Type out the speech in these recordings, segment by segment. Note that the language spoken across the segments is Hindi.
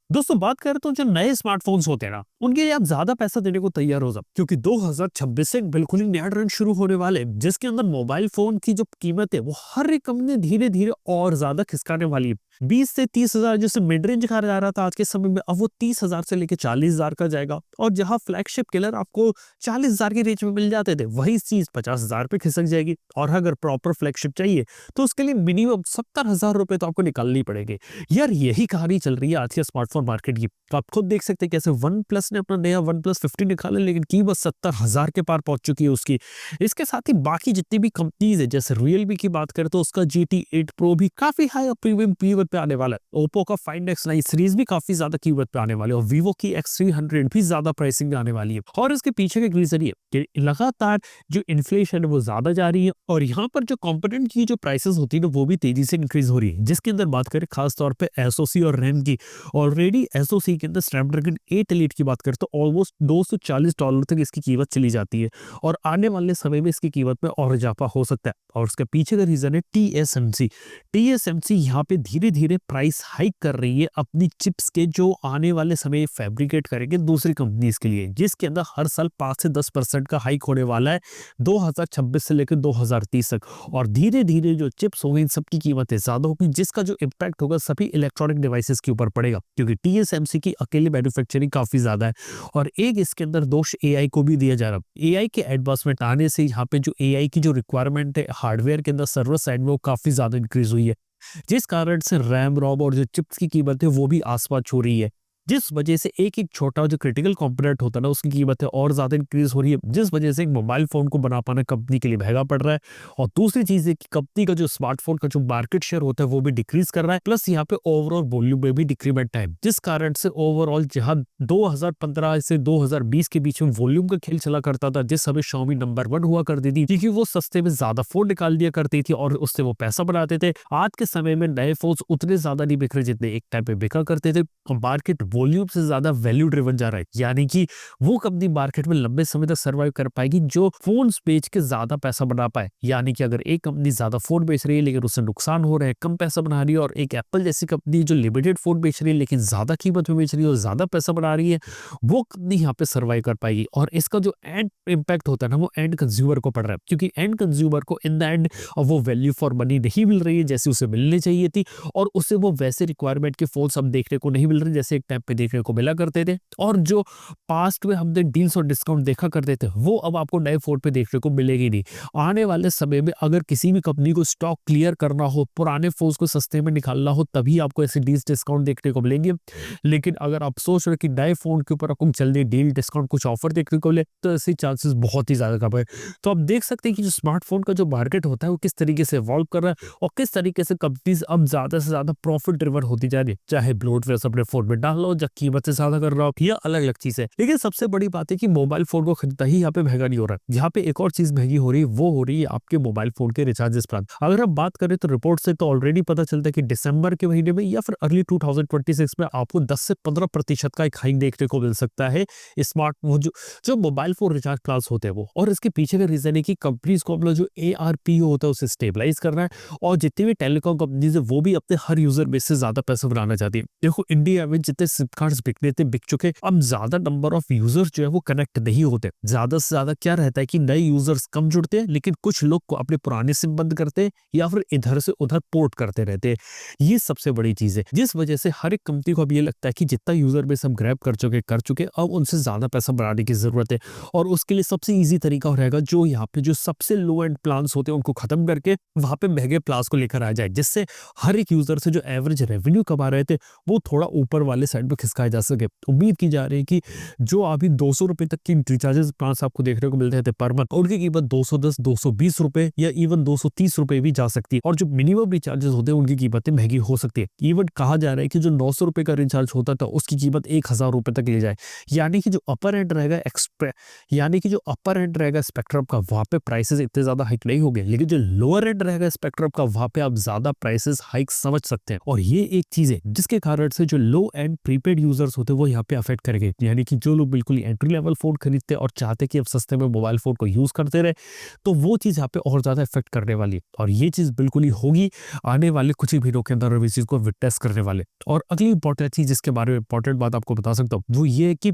दोस्तों बात करें तो जो नए स्मार्टफोन्स होते हैं ना, उनके लिए आप ज्यादा पैसा देने को तैयार हो जाओ, क्योंकि 2026 से एक बिल्कुल ही नया ट्रेंड शुरू होने वाले हैं, जिसके अंदर मोबाइल फोन की जो कीमत है वो हर एक कंपनी धीरे धीरे और ज्यादा खिसकाने वाली है। 20 से 30 हजार जैसे मिड रेंज कहा जा रहा था आज के समय में, अब वो 30 हजार से लेकर 40 हजार का जाएगा। और जहां फ्लैगशिप किलर आपको 40 हजार के रेंज में मिल जाते थे, वही चीज 50 हजार पे खिसक जाएगी। और अगर प्रॉपर फ्लैगशिप चाहिए तो उसके लिए मिनिमम 70 हजार रुपए तो आपको निकालनी पड़ेगी। यार यही कहानी चल रही है आज के स्मार्टफोन मार्केट की। तो आप खुद देख सकते हैं कैसे वन प्लस ने अपना नया वन प्लस 50 निकाला, लेकिन कीमत 70 हजार के पार पहुंच चुकी है उसकी। इसके साथ ही बाकी जितनी भी कंपनीज है, जैसे रियलमी की बात करें तो उसका GT8 Pro भी काफी हाई और प्रीमियम कीमत पे आने वाला है। ओप्पो का Find X9 सीरीज भी काफी ज्यादा कीमत पे आने वाली है, और वीवो की X300 भी ज्यादा प्राइसिंग में आने वाली है। और इसके पीछे का रीजन ये कि लगातार जो इन्फ्लेशन है वो ज्यादा जा रही है, और यहाँ पर जो कंपोनेंट की जो प्राइसेस होती है ना, वो भी तेजी से इंक्रीज हो रही है। जिसके अंदर बात करें खास तौर पे एसओसी और रैम की, ऑलरेडी एसओसी के अंदर स्नैपड्रैगन 8 एलीट की बात करें तो ऑलमोस्ट $240 तक इसकी कीमत चली जाती है, और आने वाले समय में इसकी कीमत में और इजाफा हो सकता है। और उसके पीछे का रीजन है TSMC। TSMC यहाँ पे धीरे धीरे प्राइस हाइक कर रही है अपनी चिप्स के, जो आने वाले समय फैब्रिकेट करेंगे दूसरी कंपनीज के लिए, जिसके अंदर हर साल 5 से 10% का हाइक होने वाला है 2026 से लेकर 2030 तक। और धीरे धीरे जो चिप्स होंगे इन सबकी कीमतें ज्यादा होगी, जिसका जो इम्पैक्ट होगा सभी इलेक्ट्रॉनिक डिवाइसेस के ऊपर पड़ेगा, क्योंकि TSMC की अकेली मैन्युफैक्चरिंग काफी ज्यादा है। और एक इसके अंदर दोष AI को भी दिया जा रहा है। AI के एडवांसमेंट आने से यहाँ पे जो AI की जो रिक्वायरमेंट है हार्डवेयर के अंदर सर्वर साइड में, वो काफी ज्यादा इंक्रीज हुई है, जिस कारण से रैम रोम और जो चिप्स की कीमत है वो भी आसपास छू रही है। जिस वजह से एक एक छोटा जो क्रिटिकल कंपोनेंट होता है ना, उसकी कीमत है और ज्यादा इंक्रीज हो रही है, जिस वजह से एक मोबाइल फोन को बना पाना कंपनी के लिए महंगा पड़ रहा है। और दूसरी चीज है कि कंपनी का जो स्मार्टफोन का जो मार्केट शेयर होता है वो भी डिक्रीज कर रहा है, प्लस यहाँ पे ओवरऑल वॉल्यूम में भी डिक्रीमेंट है, जिस कारण से ओवरऑल जहां 2015 से 2020 के बीच में वॉल्यूम का खेल चला करता था, जिस समय Xiaomi नंबर 1 हुआ करती थी, क्योंकि वो सस्ते में ज्यादा फोन निकाल दिया करती थी और उससे वो पैसा बनाते थे। आज के समय में नए फोन उतने ज्यादा नहीं बिक रहे जितने एक टाइम पे बिका करते थे। मार्केट वॉल्यूम से ज्यादा वैल्यू ड्रिवन जा रहा है, यानी कि वो कंपनी मार्केट में लंबे समय तक सर्वाइव कर पाएगी जो फोन बेच के ज्यादा पैसा बना पाए। यानी कि अगर एक कंपनी ज्यादा फोन बेच रही है लेकिन उससे नुकसान हो रहा है, कम पैसा बना रही है, और एक एप्पल जैसी कंपनी जो लिमिटेड फोन बेच रही है लेकिन ज्यादा कीमत में बेच रही है और ज्यादा पैसा बना रही है, वो कंपनी यहाँ पे सर्वाइव कर पाएगी। और इसका जो एंड इम्पैक्ट होता है ना, वो एंड कंज्यूमर को पड़ रहा है, क्योंकि एंड कंज्यूमर को इन द एंड वो वैल्यू फॉर मनी नहीं मिल रही है जैसे उसे मिलनी चाहिए थी, और उसे वो वैसे रिक्वायरमेंट के फोन अब देखने को नहीं मिल रहे जैसे एक टाइम पे देखने को मिला करते थे। और जो पास्ट में हमने डील्स और डिस्काउंट देखा करते थे, वो अब आपको नए फोन पे देखने को मिलेगी नहीं। आने वाले समय में अगर किसी भी कंपनी को स्टॉक क्लियर करना हो, पुराने फोन को सस्ते में निकालना हो, तभी आपको ऐसे डील्स डिस्काउंट देखने को मिलेंगे। लेकिन अगर आप सोच रहे हो कि नए फोन के ऊपर आपको जल्दी डील डिस्काउंट कुछ ऑफर देखने को मिले, तो ऐसे चांसेस बहुत ही ज्यादा कम है। तो आप देख सकते हैं कि जो स्मार्टफोन का जो मार्केट होता है वो किस तरीके से इवॉल्व कर रहा है, और किस तरीके से कंपनीज अब ज्यादा से ज्यादा प्रॉफिट ड्रिवन होती जा रही है। चाहे ब्लोटवेयर अपने फोन में डाल लो, या कीमत से ज्यादा कर रहा हो, यह अलग अलग चीज है। लेकिन सबसे बड़ी बात है कि मोबाइल फोन को खरीदना ही यहाँ पे महंगा नहीं हो रहा है। यहाँ पे एक और चीज महंगी हो रही है, वो हो रही है आपके मोबाइल फोन के रिचार्जेस पर। अगर हम बात करें तो रिपोर्ट से तो ऑलरेडी पता चलता है कि दिसंबर के महीने में या फिर अर्ली 2026 में आपको 10 से 15% का एक हाइक देखने को मिल सकता है स्मार्ट जो मोबाइल फोन रिचार्ज प्लान होते हैं वो। और इसके पीछे का रीजन है कि कंपनीज को अपना जो ARPU होता है उसे स्टेबलाइज करना है, और जितनी भी टेलीकॉम कंपनीज है वो भी अपने हर यूजर बेस से ज्यादा पैसा बनाना चाहती है। देखो इंडिया में जितने सिम कार्ड्स बिकने थे बिक चुके, अब ज्यादा नंबर ऑफ यूजर्स जो है वो कनेक्ट नहीं होते। ज्यादा से ज्यादा क्या रहता है कि नए यूजर्स कम जुड़ते हैं, लेकिन कुछ लोग को अपने पुराने सिम बंद करते हैं या फिर इधर से उधर पोर्ट करते रहते हैं। ये सबसे बड़ी चीज है, जिस वजह से हर एक कंपनी को अब ये लगता है कि जितना यूजर बेस हम ग्रैब कर चुके, अब उनसे ज्यादा पैसा बढ़ाने की जरूरत है। और उसके लिए सबसे इजी तरीका रहेगा जो यहाँ पे जो सबसे लो एंड प्लान्स होते हैं उनको खत्म करके वहां पे महंगे प्लान्स को लेकर आ जाए, जिससे हर एक यूजर से जो एवरेज रेवेन्यू कमा रहे थे वो थोड़ा ऊपर वाले साइड पे खिसकाया जा सके। उम्मीद की जा रही है कि जो अभी 200 रुपए तक की रिचार्जेस प्लान्स आपको देखने को मिलते थे पर मंथ, उनकी कीमत 210 220 रुपए या इवन 230 रुपए भी जा सकती है। और जो मिनिमम रिचार्जेस होते हैं उनकी कीमतें महंगी हो सकती है। इवन कहा जा रहा है कि जो 900 रुपए का रिचार्ज होता था उसकी कीमत 1000 रुपए तक ले जाए। यानी कि जो अपर एंड रहेगा स्पेक्ट्रम का, वहां पे प्राइसेस इतने ज्यादा हाइक नहीं होंगे, लेकिन जो लोअर एंड रहेगा स्पेक्ट्रम का, वहां पे आप ज्यादा प्राइसेस हाइक समझ सकते हैं। और ये एक चीज है जिसके कारण से जो लो एंड प्रीमियम प्रीपेड यूजर्स होते हैं वो यहाँ पे अफेक्ट करेंगे, यानी कि जो लोग बिल्कुल एंट्री लेवल फोन खरीदते हैं और चाहते हैं कि अब सस्ते में मोबाइल फोन को यूज करते रहे, तो वो चीज यहाँ पे और ज्यादा इफेक्ट करने वाली है। और ये चीज बिल्कुल ही होगी आने वाले कुछ ही महीनों के अंदर, हम इस चीज को विटनेस करने वाले। और अगली इंपॉर्टेंट चीज जिसके बारे में इंपॉर्टेंट बात आपको बता सकता हूँ वो ये है कि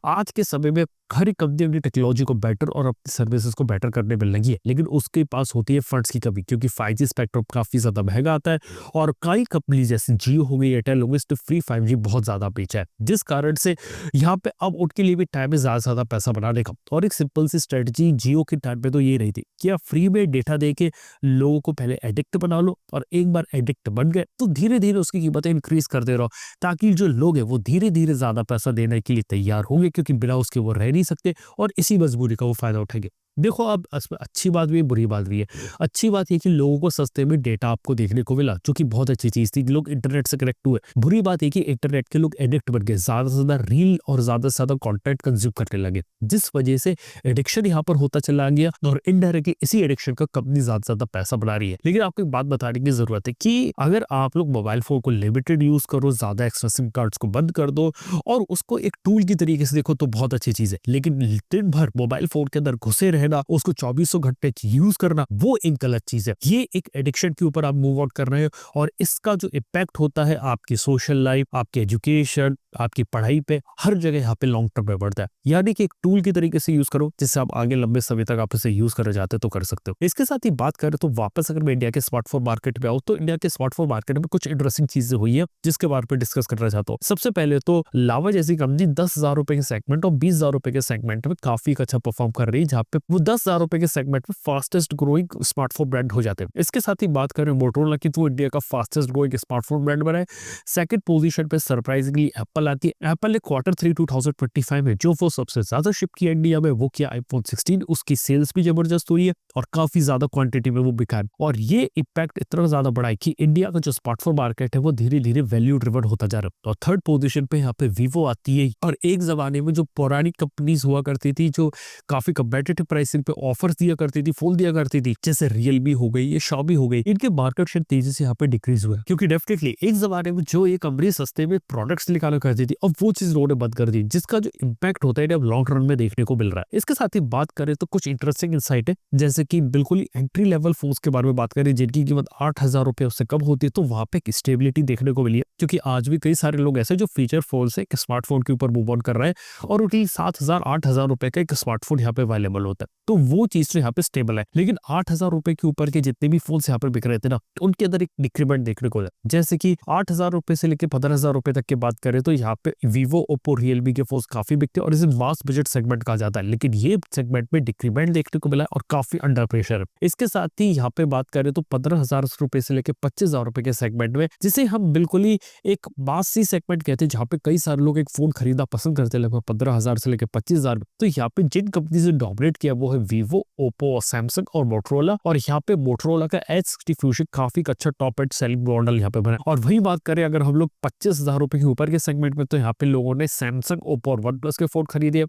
आज के समय में हर एक कंपनी अपनी टेक्नोलॉजी को बेटर और अपनी सर्विसेज को बेटर करने में लगी है, लेकिन उसके पास होती है फंड्स की कमी, क्योंकि 5G स्पेक्ट्रम काफी ज्यादा महंगा आता है और कई कंपनी जैसे जियो हो गई, एयरटेल हो गई, इसने फ्री 5G बहुत ज्यादा बेचा है, जिस कारण से यहाँ पे अब उनके लिए भी टाइम है ज्यादा से ज्यादा पैसा बनाने का। और एक सिंपल सी स्ट्रेटजी जियो के टाइम पे तो ये रही थी कि आप फ्री में डेटा दे के लोगों को पहले एडिक्ट बना लो, और एक बार एडिक्ट बन गए तो धीरे धीरे उसकी कीमतें इंक्रीज करते रहो, ताकि जो लोग हैं वो धीरे धीरे ज्यादा पैसा देने के लिए तैयार होंगे, क्योंकि बिना उसके वो रह नहीं सकते और इसी मजबूरी का वो फायदा उठाएंगे। देखो, अब इसमें अच्छी बात भी है, बुरी बात भी है। अच्छी बात ये कि लोगों को सस्ते में डेटा आपको देखने को मिला, जो कि बहुत अच्छी चीज थी, लोग इंटरनेट से कनेक्ट हुए। बुरी बात ये कि इंटरनेट के लोग एडिक्ट बन गए, ज्यादा से ज्यादा रील और ज्यादा से ज्यादा कंटेंट कंज्यूम करने लगे, जिस वजह से एडिक्शन यहाँ पर होता चला गया और इनडायरेक्टली इसी एडिक्शन का कंपनी ज्यादा से ज्यादा पैसा बना रही है। लेकिन आपको एक बात बताने की जरूरत है कि अगर आप लोग मोबाइल फोन को लिमिटेड यूज करो, ज्यादा एक्स्ट्रा सिम कार्ड्स को बंद कर दो और उसको एक टूल की तरीके से देखो, तो बहुत अच्छी चीज है। लेकिन दिन भर मोबाइल फोन के अंदर घुसे रहना, उसको 24 घंटे यूज करना, वो एक गलत चीज है। ये एक एडिक्शन के ऊपर आप मूव आउट कर रहे हो और इसका जो इम्पैक्ट होता है आपकी सोशल लाइफ, आपकी एजुकेशन, आपकी पढ़ाई पे, हर जगह यहाँ पे लॉन्ग टर्म में बढ़ता है। यानी कि एक टूल की तरीके से यूज करो, जिससे आप आगे लंबे समय तक आप इसे यूज करना चाहते हो तो कर सकते हो। इसके साथ ही बात करें तो वापस अगर मैं इंडिया के स्मार्टफोन मार्केट में आऊँ, तो इंडिया के स्मार्टफोन मार्केट में कुछ इंटरेस्टिंग चीजें हुई है जिसके बारे में डिस्कस करना चाहता हूँ। सबसे पहले तो लावा जैसी कंपनी 10,000 रुपए के सेगमेंट और 20,000 रुपए के सेगमेंट में काफी अच्छा परफॉर्म कर रही है, जहाँ पे वो 10,000 रुपए के सेगमेंट में फास्टेस्ट ग्रोइंग स्मार्टफोन ब्रांड हो जाते हैं। इसके साथ ही बात करें मोटोरोला की, तो इंडिया का फास्टेस्ट ग्रोइंग स्मार्टफोन ब्रांड बना है। सेकंड पोजीशन पे सरप्राइजिंगली एप्पल आती है। एप्पल ने Q3 2025 में जो वो सबसे ज्यादा शिप किया इंडिया में, वो किया iPhone 16। उसकी सेल्स भी जबरदस्त हुई है और काफी ज्यादा क्वांटिटी में वो बिका है। और ये इम्पैक्ट इतना ज्यादा बड़ा है कि इंडिया का जो स्मार्टफोन मार्केट है वो धीरे धीरे वैल्यू ड्रिवन होता जा रहा है। और थर्ड पोजीशन पे यहाँ पे वीवो आती है। और एक जमाने में जो पुरानी कंपनीज हुआ करती थी, जो काफी कंपेटिटिव प्राइसिंग पे ऑफर्स दिया करती थी, फोन दिया करती थी, जैसे रियलमी हो गई, ये Xiaomi हो गई, इनके मार्केट शेयर तेजी से यहाँ पे डिक्रीज हुआ है। क्योंकि डेफिनेटली एक जमाने में जो ये कंपनी सस्ते में प्रोडक्ट्स निकाला करती थी, अब वो चीज उन्होंने बंद कर दी, जिसका जो इम्पैक्ट होता है अब लॉन्ग रन में देखने को मिल रहा है। इसके साथ ही बात करें तो कुछ इंटरेस्टिंग इंसाइट है, जैसे कि बिल्कुल एंट्री लेवल फोन्स के बारे में बात करें जिनकी कीमत 8,000 रुपए उससे कम होती है, तो वहां पे स्टेबिलिटी देखने को मिली है। क्योंकि आज भी कई सारे लोग ऐसे जो फीचर फोन से स्मार्टफोन के ऊपर मूव ऑन कर रहे हैं और उनकी 7,000 8,000 रुपए का एक स्मार्टफोन यहाँ पे अवेलेबल होता है, तो वो चीज तो यहाँ पे स्टेबल है। लेकिन 8,000 रुपए के ऊपर के जितने भी फोन यहाँ पर बिक रहे थे ना, उनके अंदर एक डिक्रीमेंट देखने को मिला। जैसे कि 8,000 रुपए से लेकर 15,000 रुपए तक की बात करें तो यहाँ पे वीवो, ओप्पो, रियलमी के फोन काफी बिकते हैं और इसे मास बजट सेगमेंट कहा जाता है। लेकिन ये सेगमेंट में डिक्रीमेंट देखने को मिला और काफी अंडर प्रेशर है। इसके साथ ही यहाँ पे बात करें तो 15,000 रुपए से लेकर 25,000 रुपए के सेगमेंट में, जिसे हम बिल्कुल ही एक मास सी सेगमेंट कहते हैं, जहाँ पे कई सारे लोग एक फोन खरीदना पसंद करते हैं, लगभग 15,000 से लेकर 25,000। तो यहाँ पे जिन कंपनी से डोमिनेट किया वो है वीवो, ओप्पो, सैमसंग और मोटोरोला। और यहाँ पे मोटोरोला का H60 फ्यूजन काफी अच्छा टॉप एंड सेलिंग मॉडल यहाँ पे बना। और वही बात करें अगर हम लोग 25,000 रुपए के ऊपर के सेगमेंट में, तो यहाँ पे लोगों ने सैमसंग, ओप्पो और वन प्लस के फोन खरीदे।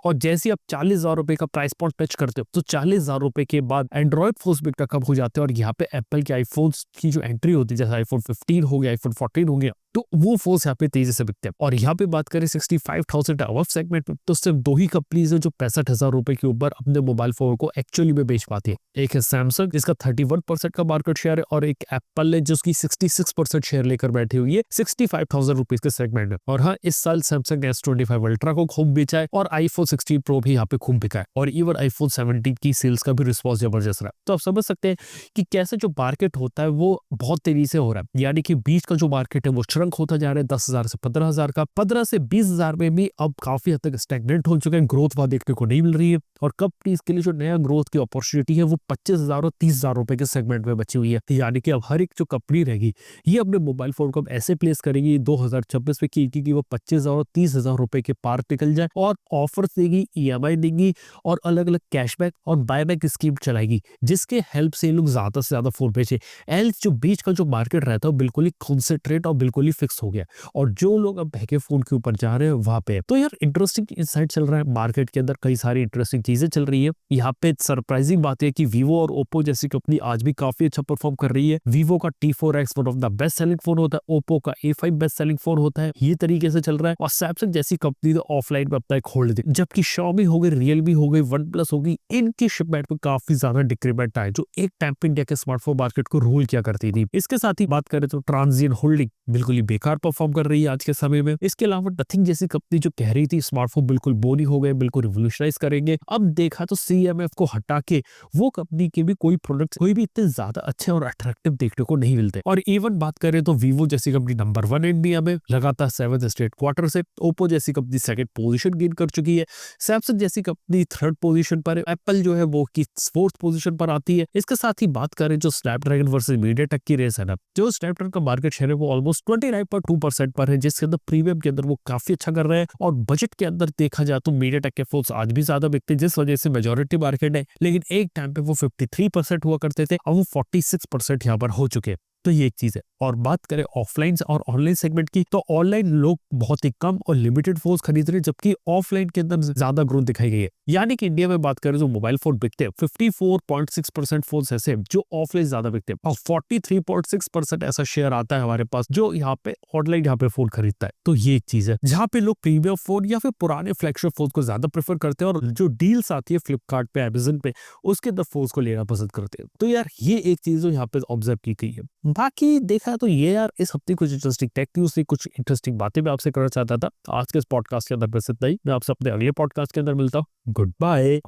और जैसे आप 40,000 रुपए का प्राइस पॉइंट टच करते हो, तो 40,000 रुपए के बाद एंड्रॉइड फोन बिकना कम हो जाते हैं और यहाँ पे एप्पल के आईफोन की जो एंट्री होती है, जैसे iPhone 15 हो गया, iPhone 14 हो गया, तो वो फोन यहाँ पे तेजी से बिकते हैं। और यहाँ पे बात करें 65,000 अबव सेगमेंट में, तो सिर्फ दो ही कंपनीज है जो 65,000 रुपए के ऊपर अपने मोबाइल फोन को एक्चुअली में बेच पाती है। एक है सैमसंग जिसका 31% का मार्केट शेयर है, और एक एप्पल है जिसकी 66% शेयर लेकर बैठी हुई है 65,000 रुपीज के सेगमेंट में। और हाँ, इस साल सैमसंग ने S25 अल्ट्रा को खूब बेचा है और iPhone 16 Pro भी यहाँ पे खूब बिका है। और इवन iPhone 17 की सेल्स का भी रिस्पॉन्स जबरदस्त रहा। तो आप समझ सकते हैं कि कैसे जो मार्केट होता है वो बहुत तेजी से हो रहा है। यानी कि बीच का जो मार्केट है वो श्रंक होता जा रहा है 10,000 से 15,000 का, 15 से 20,000 में भी अब काफी हद तक स्टैग्नेंट हो चुके हैं, ग्रोथ वहां देखने को नहीं मिल रही है। और कंपनीज के लिए जो नया ग्रोथ की अपॉर्चुनिटी है वो 25,000 और 30,000 रुपए के सेगमेंट में बची हुई है। यानी कि अब हर एक जो कंपनी रहेगी ये अपने मोबाइल फोन को अब ऐसे प्लेस करेगी 2026 में कि वो 25,000 और 30,000 रुपए के पार निकल जाए, और ऑफर देगी, EMI देगी और अलग अलग कैशबैक और बायबैक स्कीम चलाएगी, जिसके हेल्प से लोग ज्यादा से ज्यादा फोन बेचे। एल्स जो बीच का जो मार्केट रहता है बिल्कुल ही कॉन्सेंट्रेट और बिल्कुल ही फिक्स हो गया और जो लोग अब महंगे फोन के ऊपर जा रहे हैं वहां पे। तो यार इंटरेस्टिंग इनसाइट चल रहा है मार्केट के अंदर, कई सारी इंटरेस्टिंग चीजें चल रही है। यहाँ पे सरप्राइजिंग बात है कि वीवो और ओप्पो जैसी कंपनी आज भी काफी अच्छा परफॉर्म कर रही है। वीवो का T4X one of the best selling phone होता है, ओप्पो का A5 बेस्ट सेलिंग फोन होता है, ये तरीके से चल रहा है। और सैमसंग जैसी कंपनी तो ऑफलाइन में अपना एक होल्ड दे, जबकि Xiaomi हो गई, रियलमी हो गई, वन प्लस हो गई, इनकी शिपमेंट में काफी ज्यादा डिक्रीमेंट आए, जो एक टाइम पे इंडिया के स्मार्टफोन मार्केट को रूल किया करती थी। इसके साथ ही बात करें तो ट्रांजिएंट होल्डिंग बिल्कुल ही बेकार परफॉर्म कर रही है आज के समय में। इसके अलावा नथिंग जैसी कंपनी जो कह रही थी स्मार्टफोन बिल्कुल बोनी हो गए, बिल्कुल रिवोल्यूशनाइज करेंगे, अब देखा तो CMF को हटा के वो कंपनी के भी कोई प्रोडक्ट कोई भी इतने ज्यादा अच्छे और अट्रैक्टिव देखने को नहीं मिलते। और इवन बात करें तो वीवो जैसी कंपनी नंबर 1 इंडिया में लगातार 7th स्ट्रेट क्वार्टर से, ओप्पो जैसी कंपनी 2nd पोजीशन गेन कर चुकी है, सैमसंग जैसी कंपनी 3rd पोजीशन पर है, एप्पल जो है वो की 4th पोजीशन पर आती है। इसके साथ ही बात करें जो स्नैपड्रैगन वर्सेस मीडियाटेक की रेस है ना, जो स्नैपड्रैगन का मार्केट शेयर है वो ऑलमोस्ट 29.2% पर है, जिसके अंदर प्रीमियम के अंदर वो काफी अच्छा कर रहे हैं। और बजट के अंदर देखा जाए तो मीडियाटेक के फोन्स आज भी ज्यादा बिकते हैं, जिस वजह से मेजोरिटी मार्केट है। लेकिन एक टाइम पे वो 53% हुआ करते थे, अब वो 46% यहाँ पर हो चुके हैं। तो ये एक चीज है। और बात करें ऑफलाइन और ऑनलाइन सेगमेंट की, तो ऑनलाइन लोग बहुत ही कम और लिमिटेड फोन्स खरीद रहे हैं, जबकि ऑफलाइन के अंदर ज्यादा ग्रोथ दिखाई गई है। यानी कि इंडिया में बात करें जो मोबाइल फोन बिकते हैं 54.6% फोन्स ऐसे जो ऑफलाइन ज्यादा बिकते हैं, और 43.6% ऐसा शेयर आता है हमारे पास जो यहाँ पे ऑनलाइन यहाँ पे फोन खरीदता है। तो ये एक चीज है जहाँ पे लोग प्रीमियम फोन या फिर पुराने फ्लैगशिप फोन को ज्यादा प्रेफर करते हैं, और जो डील्स आती है फ्लिपकार्ट पे, अमेजन पे, उसके अंदर फोन्स को लेना पसंद करते हैं। तो यार ये एक चीज जो यहाँ पे ऑब्जर्व की गई है। बाकी देखा तो ये यार इस हफ्ते कुछ इंटरेस्टिंग टेक न्यूज थी, कुछ इंटरेस्टिंग बातें मैं आपसे करना चाहता था। आज के इस पॉडकास्ट के अंदर बस इतना ही। मैं आपसे अपने अगले पॉडकास्ट के अंदर मिलता हूँ। Good bye.